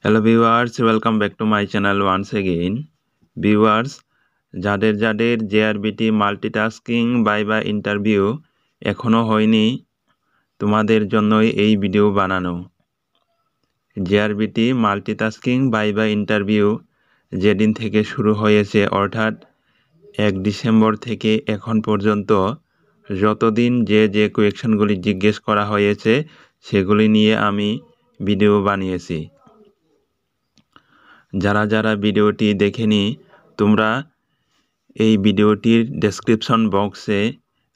Hello viewers, welcome back to my channel once again. Viewers, যাদের JRBT multitasking viva interview এখনও হয়নি, তোমাদের জন্যই এই ভিডিও বানানো। জেআরবিটি মাল্টিটাস্কিং ভাইভা ইন্টারভিউ যেদিন থেকে শুরু হয়েছে, অর্থাৎ 1 ডিসেম্বর থেকে এখন পর্যন্ত যতদিন যে কোয়েশ্চনগুলি জিজ্ঞেস করা হয়েছে সেগুলি নিয়ে আমি ভিডিও বানিয়েছি। যারা ভিডিওটি দেখেনি, তোমরা এই ভিডিওটির ডেসক্রিপশন বক্সে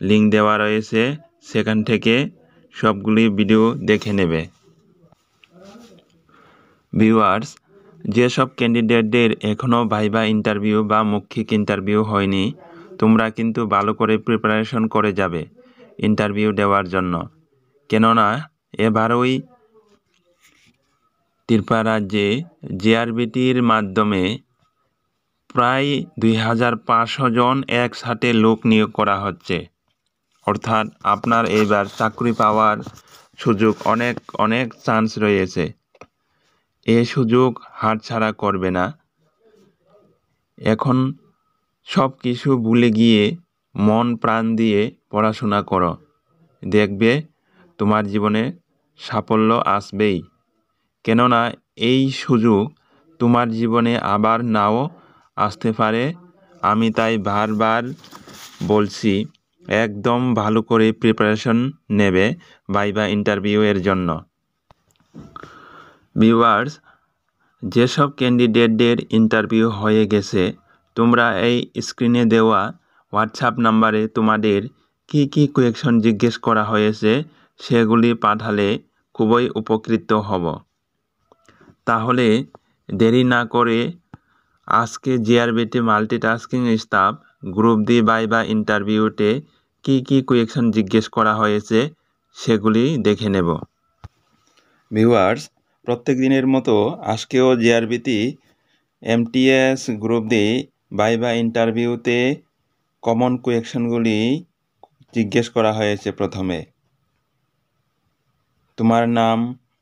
লিংক দেওয়া রয়েছে, সেখান থেকে সবগুলি ভিডিও দেখে নেবে। ভিউয়ার্স, যেসব ক্যান্ডিডেটদের এখনও ভাইভা ইন্টারভিউ বা মৌখিক ইন্টারভিউ হয়নি, তোমরা কিন্তু ভালো করে প্রিপারেশন করে যাবে ইন্টারভিউ দেওয়ার জন্য। কেননা এবারই ত্রিপুরা রাজ্যে জেআরবিটির মাধ্যমে প্রায় 2500 জন একসাথে লোক নিয়োগ করা হচ্ছে। অর্থাৎ আপনার এবার চাকরি পাওয়ার সুযোগ অনেক চান্স রয়েছে। এই সুযোগ হাতছাড়া করবে না। এখন সব কিছু ভুলে গিয়ে মন প্রাণ দিয়ে পড়াশোনা করো, দেখবে তোমার জীবনে সাফল্য আসবেই। কেননা এই সুযোগ তোমার জীবনে আবার নাও আসতে পারে। আমি তাই বারবার বলছি, একদম ভালো করে প্রিপারেশন নেবে ভাইভা ইন্টারভিউ এর জন্য। ভিউয়ার্স, যেসব ক্যান্ডিডেটদের ইন্টারভিউ হয়ে গেছে, তোমরা এই স্ক্রিনে দেওয়া হোয়াটসঅ্যাপ নাম্বারে তোমাদের কি কোয়েশ্চন জিজ্ঞেস করা হয়েছে সেগুলি পাঠালে খুবই উপকৃত হব। তাহলে দেরি না করে আজকে JRBT multitasking staff group D viva ইন্টারভিউতে কি কোয়েশ্চন জিজ্ঞেস করা হয়েছে সেগুলি দেখে নেব। ভিউয়ার্স, প্রত্যেক দিনের মতো আজকেও JRBT MTS group D viva ইন্টারভিউতে কমন কোয়েশ্চনগুলি জিজ্ঞেস করা হয়েছে। প্রথমে তোমার নাম,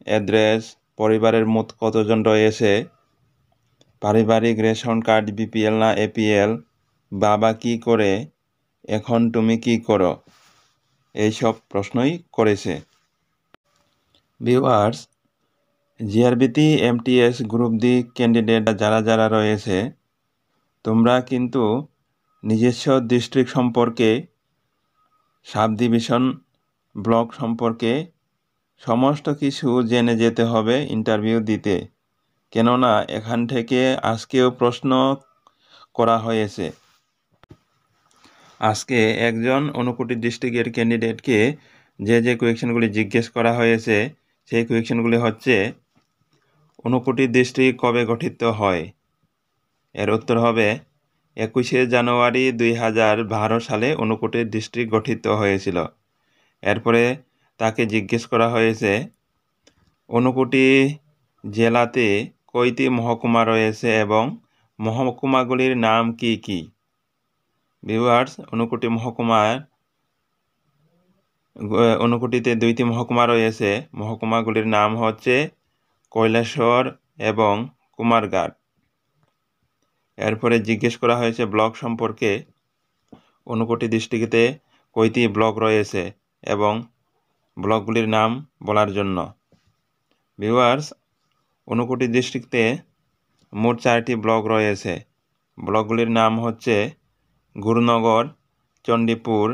অ্যাড্রেস, পরিবারের মোট কতজন রয়েছে, পারিবারিক রেশন কার্ড বিপিএল না এপিএল, বাবা কি করে, এখন তুমি কি করো, এইসব প্রশ্নই করেছে। Viewers, GRBT MTS group D candidate যারা রয়েছে, তোমরা কিন্তু নিজস্ব ডিস্ট্রিক্ট সম্পর্কে, সাব ডিভিশন, ব্লক সম্পর্কে সমস্ত কিছু জেনে যেতে হবে ইন্টারভিউ দিতে। কেননা এখান থেকে আজকেও প্রশ্ন করা হয়েছে। আজকে একজন ঊনকোটি ডিস্ট্রিক্টের ক্যান্ডিডেটকে যে কোয়েশ্চনগুলি জিজ্ঞেস করা হয়েছে সেই কোয়েশ্চনগুলি হচ্ছে, ঊনকোটি ডিস্ট্রিক্ট কবে গঠিত হয়? এর উত্তর হবে 21শে জানুয়ারি 2012 সালে ঊনকোটি ডিস্ট্রিক্ট গঠিত হয়েছিল। এরপরে তাকে জিজ্ঞেস করা হয়েছে, ঊনকোটি জেলাতে কয়টি মহকুমা রয়েছে এবং মহকুমাগুলির নাম কি কি? ভিউয়ার্স, ঊনকোটিতে 2টি মহকুমা রয়েছে। মহকুমাগুলির নাম হচ্ছে কৈলাসহর এবং কুমারঘাট। এরপরে জিজ্ঞেস করা হয়েছে ব্লক সম্পর্কে, ঊনকোটি ডিস্ট্রিক্টে কয়টি ব্লক রয়েছে এবং ব্লকগুলির নাম বলার জন্য। ভিউয়ার্স, ঊনকোটি ডিস্ট্রিক্টে মোট 4টি ব্লক রয়েছে। ব্লকগুলির নাম হচ্ছে গুরুনগর, চণ্ডীপুর,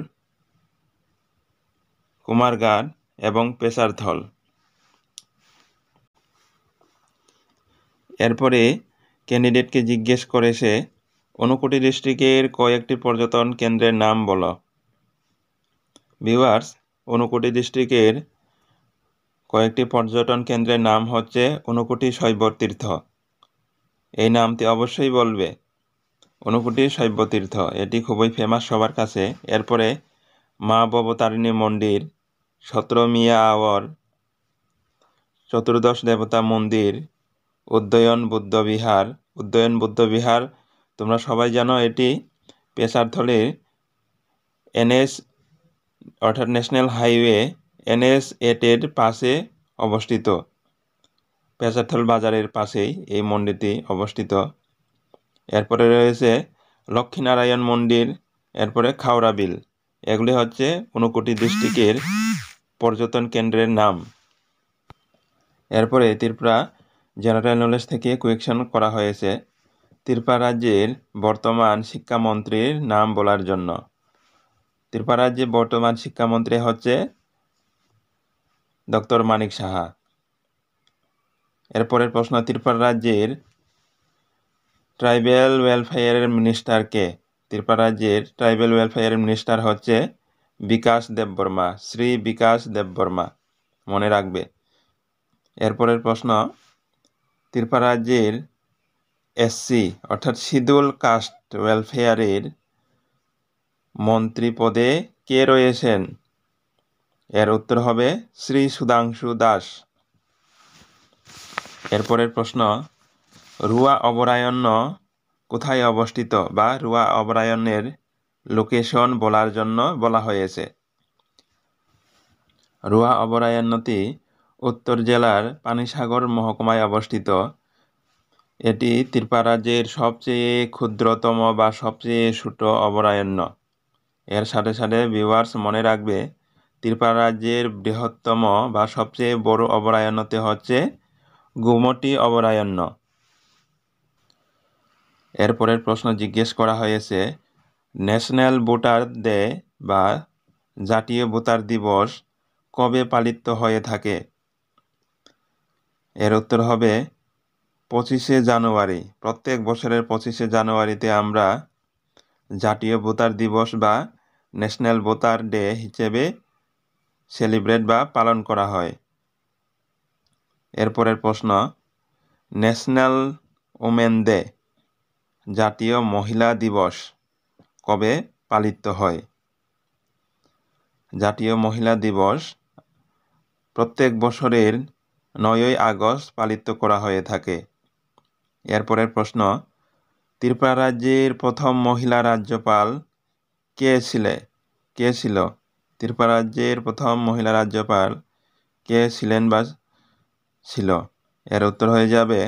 কুমারঘাট এবং পেশারথল। এরপরে ক্যান্ডিডেটকে জিজ্ঞেস করেছে, ঊনকোটি ডিস্ট্রিক্টের কয়েকটি পর্যটন কেন্দ্রের নাম বলো। ভিউয়ার্স, ঊনকোটি ডিস্ট্রিক্টের কয়েকটি পর্যটন কেন্দ্রের নাম হচ্ছে ঊনকোটি শৈবতীর্থ। এই নামটি অবশ্যই বলবে, ঊনকোটি শৈবতীর্থ, এটি খুবই ফেমাস সবার কাছে। এরপরে মা ভবতারিণী মন্দির, সত্রমিয়া আওয়ার, চতুর্দশ দেবতা মন্দির, উদয়ন বুদ্ধ বিহার তোমরা সবাই জানো, এটি পেশারথলের NH অর্থাৎ ন্যাশনাল হাইওয়ে NH 8 এর পাশে অবস্থিত। পেঁচাথল বাজারের পাশেই এই মন্দিরটি অবস্থিত। এরপরে রয়েছে লক্ষ্মীনারায়ণ মন্দির, এরপরে খাওড়া বিল। এগুলি হচ্ছে ঊনকোটি ডিস্ট্রিক্টের পর্যটন কেন্দ্রের নাম। এরপরে ত্রিপুরা জেনারেল নলেজ থেকে কোয়েকশন করা হয়েছে ত্রিপুরা রাজ্যের বর্তমান শিক্ষামন্ত্রীর নাম বলার জন্য। ত্রিপুরা রাজ্যের বর্তমান শিক্ষামন্ত্রী হচ্ছে ডক্টর মানিক সাহা। এরপরের প্রশ্ন, ত্রিপুরা রাজ্যের ট্রাইবেল ওয়েলফেয়ারের মিনিস্টার কে? ত্রিপুরা রাজ্যের ট্রাইবেল ওয়েলফেয়ারের মিনিস্টার হচ্ছে বিকাশ দেববর্মা, শ্রী বিকাশ দেববর্মা, মনে রাখবে। এরপরের প্রশ্ন, ত্রিপুরা রাজ্যের এসসি অর্থাৎ শিডিউল কাস্ট ওয়েলফেয়ারের মন্ত্রী পদে কে রয়েছেন? এর উত্তর হবে শ্রী সুধাংশু দাস। এরপরের প্রশ্ন, রুয়া অভয়ারণ্য কোথায় অবস্থিত বা রুয়া অভয়ারণ্যের লোকেশন বলার জন্য বলা হয়েছে? রুয়া অভয়ারণ্যটি উত্তর জেলার পানিসাগর মহকুমায় অবস্থিত। এটি ত্রিপুরা রাজ্যের সবচেয়ে ক্ষুদ্রতম বা সবচেয়ে ছোট অভয়ারণ্য। এর সাথে সাথে ভিউয়ার্স মনে রাখবে, ত্রিপুরা রাজ্যের বৃহত্তম বা সবচেয়ে বড় অভয়ারণ্যটি হচ্ছে গোমতী অভয়ারণ্য। এরপরের প্রশ্ন জিজ্ঞেস করা হয়েছে, ন্যাশনাল ভোটার ডে বা জাতীয় ভোটার দিবস কবে পালিত হয়ে থাকে? এর উত্তর হবে 25শে জানুয়ারি। প্রত্যেক বছরের 25শে জানুয়ারিতে আমরা জাতীয় ভোটার দিবস বা ন্যাশনাল ভোটার ডে হিসেবে সেলিব্রেট বা পালন করা হয়। এরপরের প্রশ্ন, ন্যাশনাল ওমেন ডে জাতীয় মহিলা দিবস কবে পালিত হয়? জাতীয় মহিলা দিবস প্রত্যেক বছরের 9ই আগস্ট পালিত করা হয়ে থাকে। এরপরের প্রশ্ন, ত্রিপুরা রাজ্যের প্রথম মহিলা রাজ্যপাল কে ছিল? ত্রিপুরা রাজ্যের প্রথম মহিলা রাজ্যপাল কে ছিলেন বা ছিল? এর উত্তর হয়ে যাবে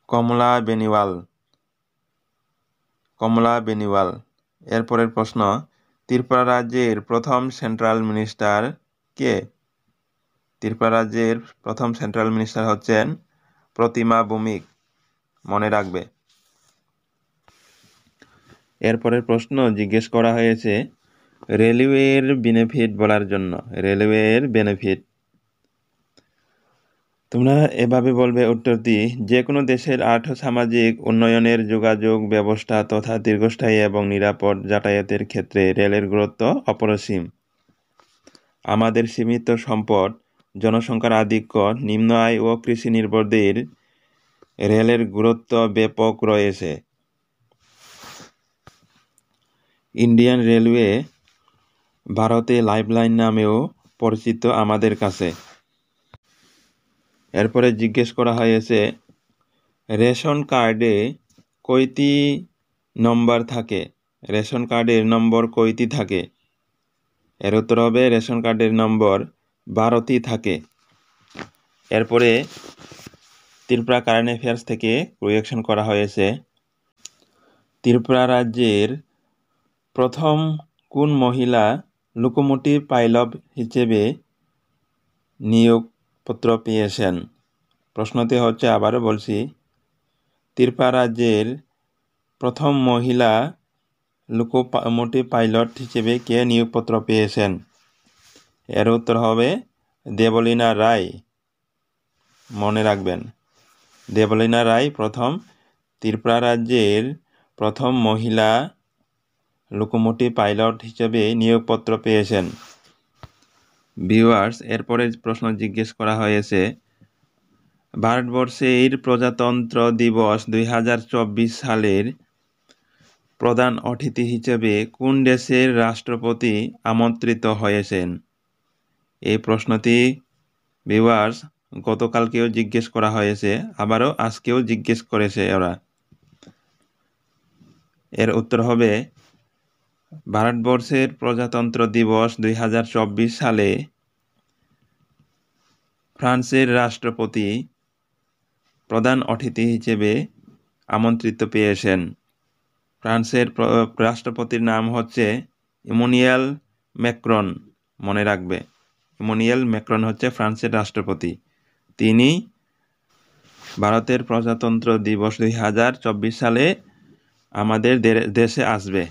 কমলা বেনিওয়াল। এরপরের প্রশ্ন, ত্রিপুরা রাজ্যের প্রথম সেন্ট্রাল মিনিস্টার কে? ত্রিপুরা রাজ্যের প্রথম সেন্ট্রাল মিনিস্টার হচ্ছেন প্রতিমা ভৌমিক, মনে রাখবে। এরপরের প্রশ্ন জিজ্ঞেস করা হয়েছে রেলওয়ের বেনিফিট বলার জন্য। রেলওয়ের বেনিফিট তোমরা এভাবে বলবে উত্তরটি, যে কোনো দেশের আর্থ-সামাজিক উন্নয়নের যোগাযোগ ব্যবস্থা তথা দীর্ঘস্থায়ী এবং নিরাপদ যাতায়াতের ক্ষেত্রে রেলের গুরুত্ব অপরিসীম। আমাদের সীমিত সম্পদ, জনসংখ্যার আধিক্য, নিম্ন আয় ও কৃষি নির্ভরদের রেলের গুরুত্ব ব্যাপক রয়েছে। ইন্ডিয়ান রেলওয়ে ভারতে লাইফলাইন নামেও পরিচিত আমাদের কাছে। এরপরে জিজ্ঞেস করা হয়েছে রেশন কার্ডে কয়টি নম্বর থাকে? রেশন কার্ডের নম্বর কয়টি থাকে? এর উত্তর হবে রেশন কার্ডের নম্বর 12টি থাকে। এরপরে ত্রিপুরা কারেন্ট অ্যাফেয়ার্স থেকে কোয়েকশন করা হয়েছে ত্রিপুরা রাজ্যের প্রথম কোন মহিলা লোকোমোটিভ পাইলট হিসেবে নিয়োগপত্র পেয়েছেন? প্রশ্নটি হচ্ছে, আবারও বলছি, ত্রিপুরা রাজ্যের প্রথম মহিলা লোকোমোটিভ পাইলট হিসেবে কে নিয়োগপত্র পেয়েছেন? এর উত্তর হবে দেবলীনা রায়, মনে রাখবেন। দেবলীনা রায় প্রথম ত্রিপুরা রাজ্যের প্রথম মহিলা লোকোমোটিভ পাইলট হিসেবে নিয়োগপত্র পেয়েছেন। ভিউয়ার্স, এরপরে প্রশ্ন জিজ্ঞেস করা হয়েছে ভারতবর্ষের প্রজাতন্ত্র দিবস 2024 সালের প্রধান অতিথি হিসেবে কোন দেশের রাষ্ট্রপতি আমন্ত্রিত হয়েছেন? এই প্রশ্নটি ভিউয়ার্স গতকালকেও জিজ্ঞেস করা হয়েছে, আবারও আজকেও জিজ্ঞেস করেছে ওরা। এর উত্তর হবে ভারতবর্ষের প্রজাতন্ত্র দিবস 2024 সালে ফ্রান্সের রাষ্ট্রপতি প্রধান অতিথি হিসেবে আমন্ত্রিত পেয়েছেন। ফ্রান্সের রাষ্ট্রপতির নাম হচ্ছে ইমানুয়েল ম্যাক্রন। মনে রাখবে, ইমানুয়েল ম্যাক্রন হচ্ছে ফ্রান্সের রাষ্ট্রপতি। তিনি ভারতের প্রজাতন্ত্র দিবস 2024 সালে আমাদের দেশে আসবে।